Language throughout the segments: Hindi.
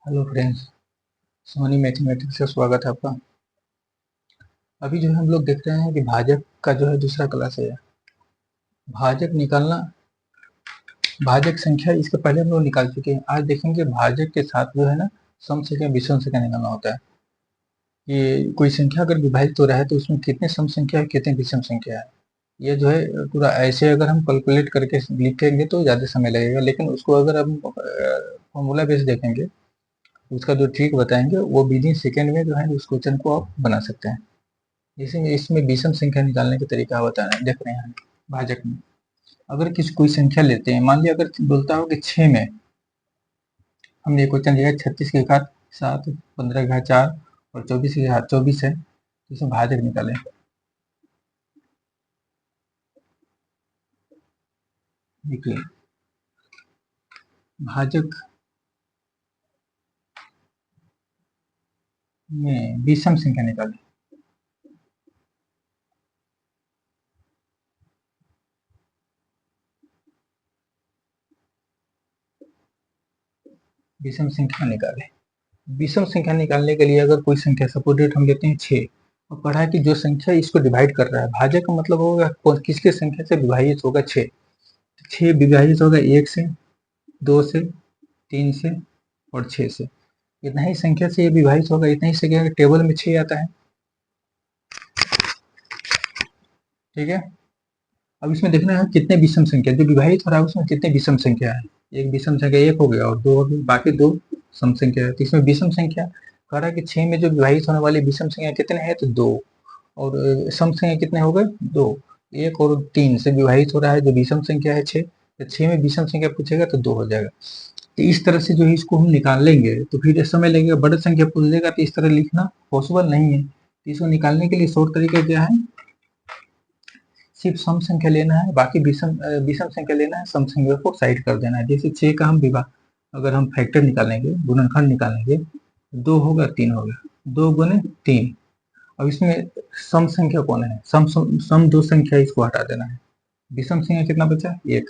हेलो फ्रेंड्स, सोनी मैथमेटिक्स से स्वागत है आपका। अभी जो है हम लोग देख रहे हैं कि भाजक का जो है दूसरा क्लास है। भाजक निकालना, भाजक संख्या इसके पहले हम लोग निकाल चुके हैं। आज देखेंगे भाजक के साथ जो है ना सम संख्या विषम संख्या निकालना होता है। ये कोई संख्या अगर विभाजित हो रहा है तो उसमें कितने सम संख्या है, कितने विषम संख्या है, ये जो है पूरा ऐसे अगर हम कैलकुलेट करके लिखेंगे तो ज़्यादा समय लगेगा, लेकिन उसको अगर हम फॉर्मूला बेस देखेंगे, उसका जो ट्रिक बताएंगे वो विद इन सेकेंड में जो है उस क्वेश्चन को आप बना सकते हैं। इसमें इसमें विषम संख्या निकालने का तरीका बताना है। देख रहे हैं भाजक में, अगर किसी कोई संख्या लेते हैं, मान लिया अगर बोलता हो कि 6 में हमने क्वेश्चन लिया 36 के घात 7, 15 के घात 4 और 24 के घात 24 है, तो इसमें भाजक निकालें। देखिए भाजक में विषम संख्या निकालें। विषम संख्या निकालें। विषम संख्या निकालने के लिए अगर कोई संख्या सपोज डेट हम लेते हैं 6 और पढ़ा है कि जो संख्या इसको डिवाइड कर रहा है, भाजक का मतलब होगा किसके संख्या से विभाजित होगा 6। 6 विभाजित होगा 1 से, 2 से, 3 से और 6 से। इतना ही संख्या से ये विभाजित होगा, इतना ही संख्या टेबल में 6 आता है। ठीक है, अब इसमें देखना है कितने विषम संख्या जो विभाजित हो रहा है उसमें कितने विषम संख्या है। एक विषम संख्या एक हो गया और दो हो गई, बाकी दो सम संख्या है। तो इसमें विषम संख्या कह रहा है कि 6 में जो विभाजित होने वाली विषम संख्या कितने हैं, तो 2। और सम संख्या कितने हो गए, 2। 1 और 3 से विभाजित हो रहा है जो विषम संख्या है 6, तो 6 में विषम संख्या पूछेगा तो 2 हो जाएगा। तो इस तरह से जो है इसको हम निकाल लेंगे, तो फिर समय लगेगा। बड़ा संख्या पूछ देगा तो इस तरह लिखना पॉसिबल नहीं है। तो इसको निकालने के लिए शॉर्ट तरीका क्या है, सिर्फ सम संख्या लेना है, बाकी विषम संख्या लेना है, सम संख्या को साइड कर देना है। जैसे 6 का हम विभाग अगर हम फैक्टर निकालेंगे, गुणनखंड निकालेंगे, 2 होगा 3 होगा, 2 गुने 3। अब इसमें सम संख्या कौन है, सम दो संख्या, इसको हटा देना है। विषम संख्या कितना बचा, 1।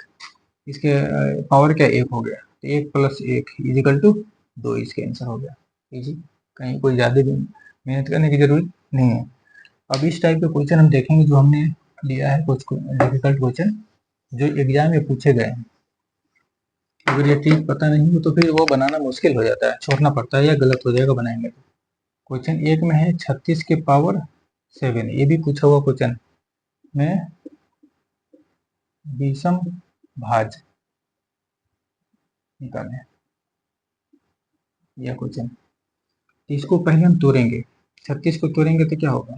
इसके पावर क्या, 1 हो गया, तो 1 प्लस 1 इजिकल टू 2। इसके आंसर हो गया इजी। कहीं कोई ज़्यादा मेहनत करने की जरूरत नहीं है। अब इस टाइप के क्वेश्चन हम देखेंगे जो हमने लिया है, कुछ डिफिकल्ट क्वेश्चन जो एग्जाम में पूछे गए हैं। अगर ये चीज पता नहीं हो तो फिर वो बनाना मुश्किल हो जाता है, छोड़ना पड़ता है या गलत हो जाएगा बनाएंगे तो। क्वेश्चन 1 में है 36 के पावर 7, ये भी पूछा हुआ क्वेश्चन में विषम भाज निकालें यह क्वेश्चन। इसको पहले हम तोड़ेंगे, 36 को तोड़ेंगे तो क्या होगा,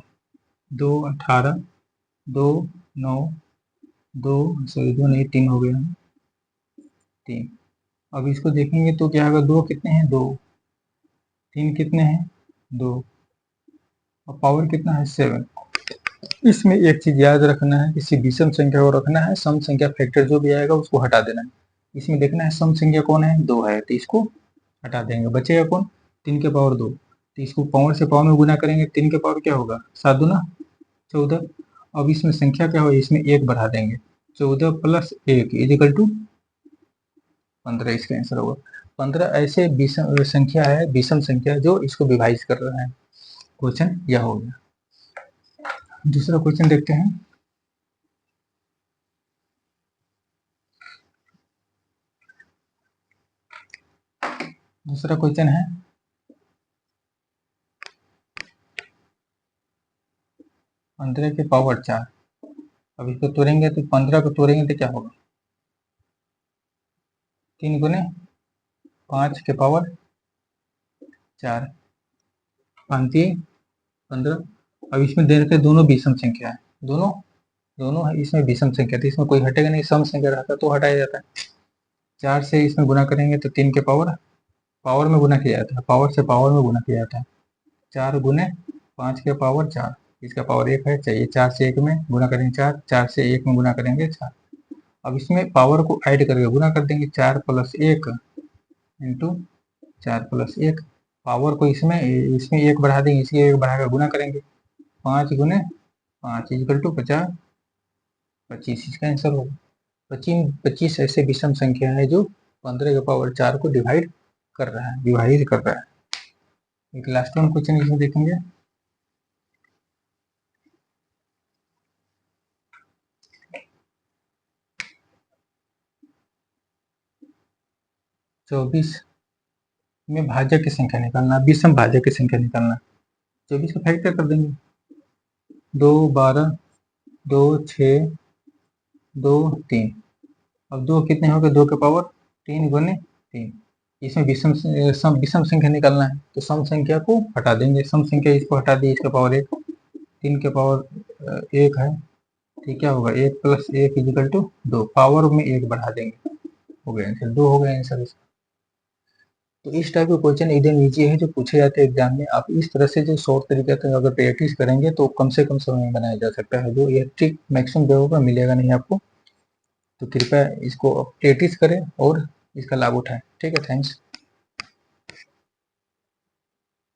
2 18, 2 9, 2 सॉरी 2 नहीं 3 हो गया, 3। अब इसको देखेंगे तो क्या होगा, 2 कितने हैं, 2, 3 कितने हैं, 2, और पावर कितना है, 7। इसमें एक चीज याद रखना है, किसी विषम संख्या को रखना है, सम संख्या फैक्टर जो भी आएगा उसको हटा देना है। इसमें देखना है सम संख्या कौन है, 2 है, तो इसको हटा देंगे, बचेगा कौन, 3 के पावर 2। तो इसको पावर से पावर में गुना करेंगे, 3 के पावर क्या होगा, 7 दूना 14। अब इसमें संख्या क्या होगा, इसमें 1 बढ़ा देंगे, 14 प्लस 1 इजिकल टू 15। इसका आंसर होगा 15। ऐसे विषम संख्या है, विषम संख्या जो इसको विभाजित कर रहा है। क्वेश्चन यह हो गया। दूसरा क्वेश्चन देखते हैं। दूसरा क्वेश्चन है 15 के पावर 4। अब इसको तोड़ेंगे तो 15 को तोड़ेंगे तो क्या होगा, 3 गुने 5 के पावर 4, 5 15। अब इसमें दे रखे दोनों विषम संख्या है, दोनों दोनों है, इसमें विषम संख्या थी, इसमें कोई हटेगा नहीं, सम संख्या रहता तो हटाया जाता है। 4 से इसमें गुना करेंगे तो 3 के पावर पावर में गुना किया जाता है, पावर से पावर में गुना किया जाता है। 4 गुने 5 के पावर 4, इसका पावर 1 है, चाहिए 4 से 1 में गुना करेंगे 4, 4 से 1 में गुना करेंगे 4। अब इसमें पावर को ऐड करके गुना कर देंगे, 4 प्लस 1 इंटू 4 प्लस 1। पावर को इसमें इसमें 1 बढ़ा देंगे, इसकी 1 बढ़ाकर गुना करेंगे, 5 गुने 5 इक्वल टू 50 25। इसका आंसर होगा 25। 25 ऐसे विषम संख्या है जो 15 के पावर 4 को डिवाइड कर रहा है, विभाजित कर रहा है। एक लास्ट वन क्वेश्चन इसमें देखेंगे। चौबीस में भाजक की संख्या निकालना, विषम भाजक की संख्या निकालना। 24 का फैक्टर कर देंगे, 2 12 2 6 2 3। अब 2 कितने हो गए, 2 के पावर 3 गुने 3। इसमें विषम संख्या निकालना है, तो सम संख्या को हटा देंगे, सम संख्या इसको हटा दी, इसका पावर 1, 3 के पावर 1 है, ठीक क्या होगा, 1 प्लस 1 इजिकल टू 2, पावर में 1 बढ़ा देंगे, हो गया आंसर, 2 हो गया आंसर इसका। तो इस टाइप के क्वेश्चन एकदम ईजी है जो पूछे जाते हैं एग्जाम में। आप इस तरह से जो शॉर्ट तरीके से अगर प्रैक्टिस करेंगे तो कम से कम समय में बनाया जा सकता है, जो ये ट्रिक मैक्सिमम जगहों पर मिलेगा नहीं आपको। तो कृपया इसको प्रैक्टिस करें और इसका लाभ उठाएं। ठीक है, थैंक्स।